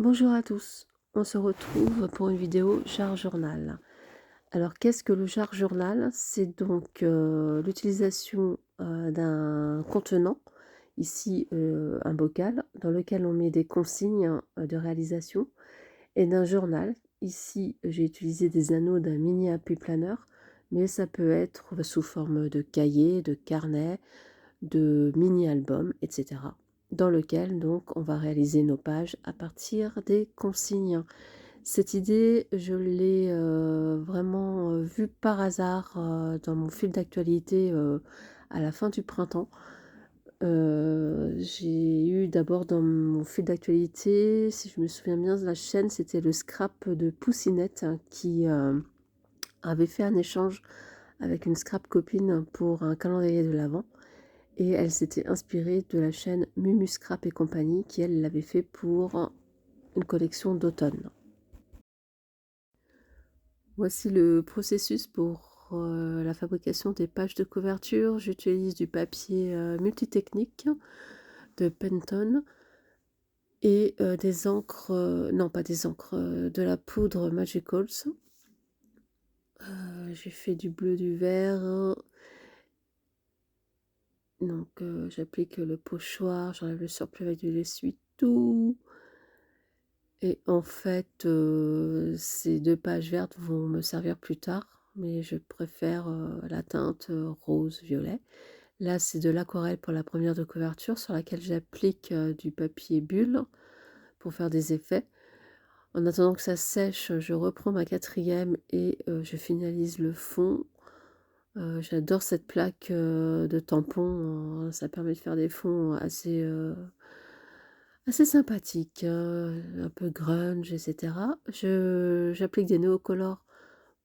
Bonjour à tous, on se retrouve pour une vidéo jar journal. Alors qu'est-ce que le jar journal? C'est donc l'utilisation d'un contenant, ici un bocal, dans lequel on met des consignes de réalisation, et d'un journal. Ici j'ai utilisé des anneaux d'un mini happy planner, mais ça peut être sous forme de cahier, de carnet, de mini-album, etc. dans lequel donc on va réaliser nos pages à partir des consignes. Cette idée, je l'ai vraiment vue par hasard dans mon fil d'actualité à la fin du printemps. J'ai eu d'abord dans mon fil d'actualité, si je me souviens bien de la chaîne, c'était le scrap de Poussinette qui avait fait un échange avec une scrap copine pour un calendrier de l'Avent. Et elle s'était inspirée de la chaîne Mumu Scrap et compagnie qui, elle, l'avait fait pour une collection d'automne. Voici le processus pour la fabrication des pages de couverture. J'utilise du papier multitechnique de Pantone et des encres, non pas des encres, de la poudre Magicals. J'ai fait du bleu, du vert. Donc j'applique le pochoir, j'enlève le surplus avec de l'essuie-tout. Et en fait, ces 2 pages vertes vont me servir plus tard, mais je préfère la teinte rose-violet. Là, c'est de l'aquarelle pour la première de couverture sur laquelle j'applique du papier bulle pour faire des effets. En attendant que ça sèche, je reprends ma 4e et je finalise le fond. J'adore cette plaque de tampon, ça permet de faire des fonds assez sympathiques, un peu grunge, etc. J'applique des néocolores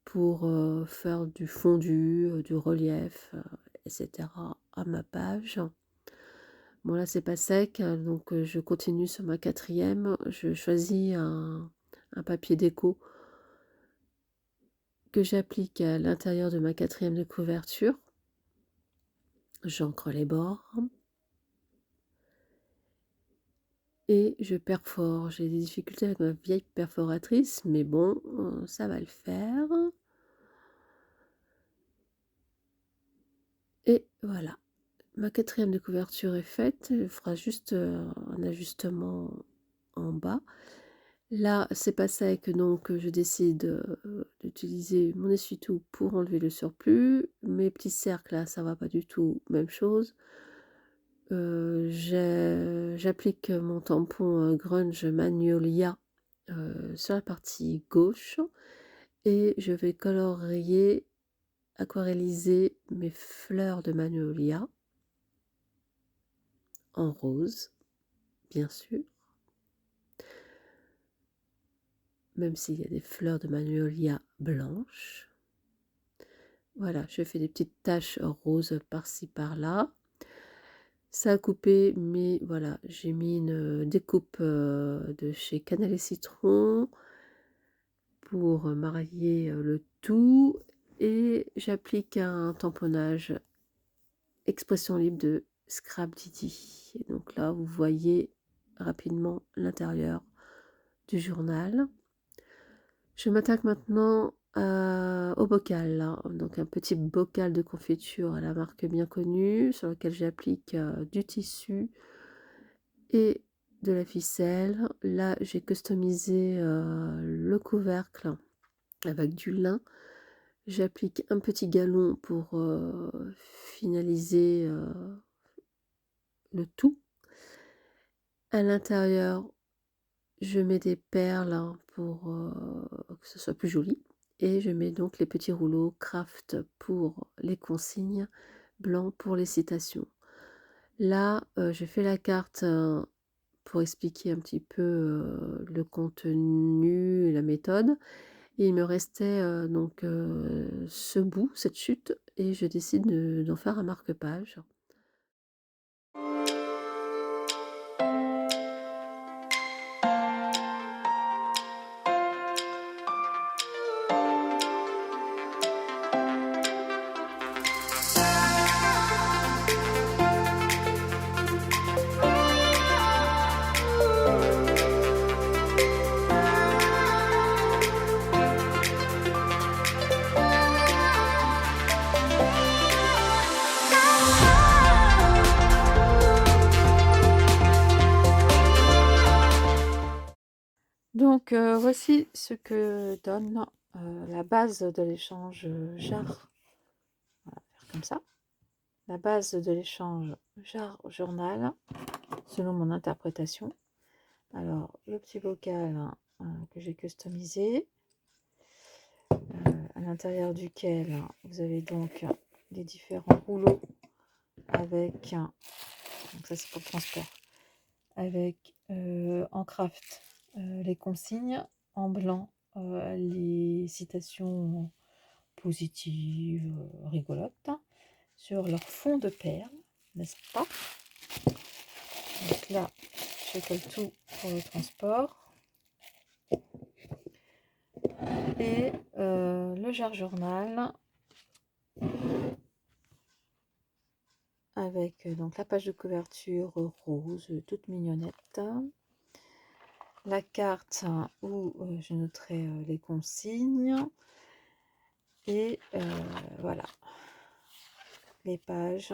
pour faire du fondu, du relief, etc. à ma page. Bon là c'est pas sec, donc je continue sur ma 4e. Je choisis un papier déco que j'applique à l'intérieur de ma 4e de couverture. J'encre les bords. Et je perfore. J'ai des difficultés avec ma vieille perforatrice, mais bon, ça va le faire. Et voilà, ma 4e de couverture est faite. Il fera juste un ajustement en bas. Là, c'est pas sec, donc je décide d'utiliser mon essuie-tout pour enlever le surplus. Mes petits cercles, là, ça va pas du tout, même chose. J'applique mon tampon Grunge Magnolia sur la partie gauche et je vais colorier, aquarelliser mes fleurs de Magnolia en rose, bien sûr, même s'il y a des fleurs de Magnolia blanches. Voilà, je fais des petites taches roses par-ci par-là. Ça a coupé, mais voilà, j'ai mis une découpe de chez Cannelle et Citron pour marier le tout, et j'applique un tamponnage expression libre de Scrap Didi. Et donc là, vous voyez rapidement l'intérieur du journal. Je m'attaque maintenant au bocal, là. Donc un petit bocal de confiture à la marque bien connue, sur lequel j'applique du tissu et de la ficelle. Là, j'ai customisé le couvercle avec du lin. J'applique un petit galon pour finaliser le tout. À l'intérieur, je mets des perles pour que ce soit plus joli. Et je mets donc les petits rouleaux craft pour les consignes, blanc pour les citations. Là, je fais la carte pour expliquer un petit peu le contenu et la méthode. Et il me restait donc ce bout, cette chute, et je décide d'en faire un marque-page. Donc voici ce que donne la base de l'échange jar. On va faire comme ça. La base de l'échange jar journal, selon mon interprétation. Alors, le petit bocal que j'ai customisé, à l'intérieur duquel vous avez donc les différents rouleaux avec, donc ça c'est pour le transport, avec en craft les consignes, en blanc les citations positives, rigolotes, sur leur fond de perles, n'est-ce pas? Donc là, je colle tout pour le transport. Et le jar journal avec donc la page de couverture rose, toute mignonnette. La carte où je noterai les consignes. Et voilà, les pages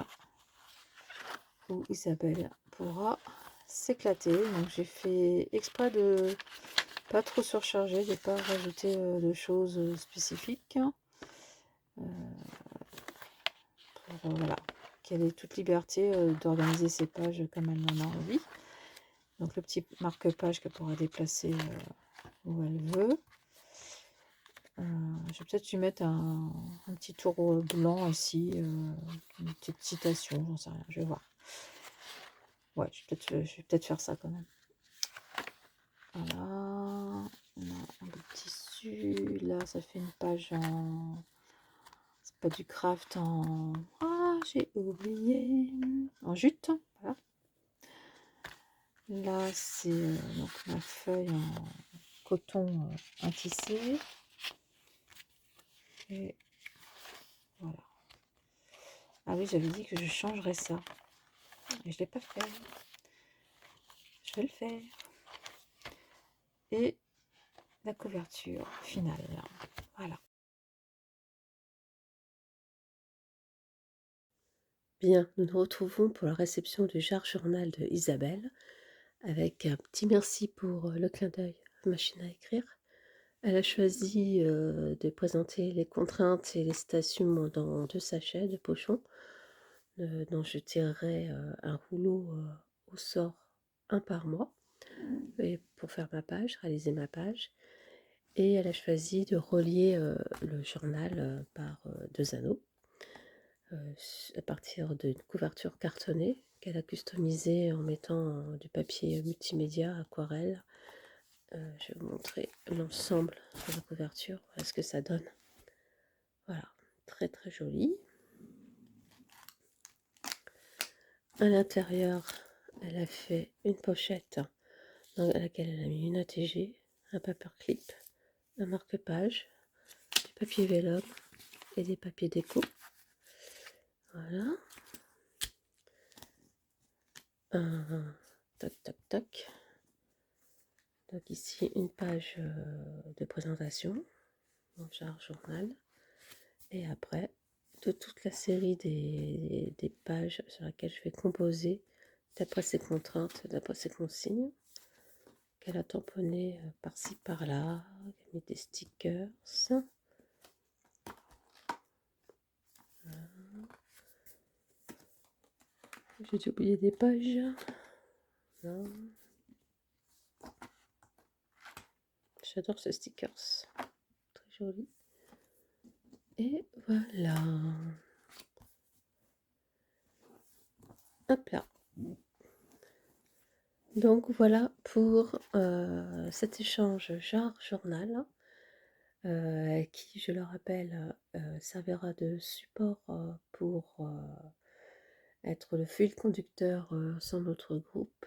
où Isabelle pourra s'éclater. Donc j'ai fait exprès de pas trop surcharger, de pas rajouter de choses spécifiques. Pour voilà, qu'elle ait toute liberté d'organiser ses pages comme elle en a envie. Donc le petit marque-page qu'elle pourra déplacer où elle veut. Je vais peut-être lui mettre un petit tour blanc ici, une petite citation, j'en sais rien, je vais voir. Ouais, je vais peut-être faire ça quand même. Voilà, on a un bout de tissu, là ça fait une page en... C'est pas du craft en... Ah, j'ai oublié. En jute, voilà. Là c'est donc ma feuille en coton intissé. Et voilà. Ah oui, j'avais dit que je changerais ça. Et je ne l'ai pas fait. Je vais le faire. Et la couverture finale. Voilà. Bien, nous nous retrouvons pour la réception du jar journal de Isabelle, avec un petit merci pour le clin d'œil machine à écrire. Elle a choisi de présenter les contraintes et les citations dans 2 sachets de pochons, dont je tirerai un rouleau au sort, un par mois, et pour faire ma page, réaliser ma page. Et elle a choisi de relier le journal par 2 anneaux, à partir d'une couverture cartonnée qu'elle a customisée en mettant du papier multimédia aquarelle. Je vais vous montrer l'ensemble de la couverture, voilà ce que ça donne. Voilà, très très joli. À l'intérieur, elle a fait une pochette dans laquelle elle a mis une ATG, un paperclip, un marque-page, du papier vélum et des papiers déco. Voilà. Toc toc toc. Donc ici une page de présentation, mon jar journal. Et après, de toute la série des pages sur laquelle je vais composer d'après ces contraintes, d'après ces consignes, qu'elle a tamponné par-ci par-là, qu'elle a mis des stickers. Voilà. J'ai dû oublier des pages. Non. J'adore ce stickers. Très joli. Et voilà. Hop là. Donc voilà pour cet échange jar-journal qui, je le rappelle, servira de support pour être le fil conducteur sur notre groupe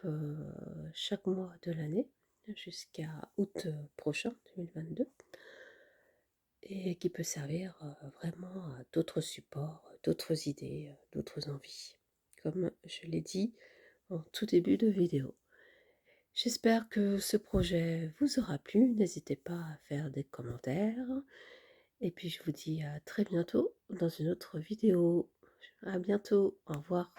chaque mois de l'année jusqu'à août prochain 2022, et qui peut servir vraiment à d'autres supports, d'autres idées, d'autres envies, comme je l'ai dit en tout début de vidéo. J'espère que ce projet vous aura plu, n'hésitez pas à faire des commentaires, et puis je vous dis à très bientôt dans une autre vidéo. À bientôt, au revoir.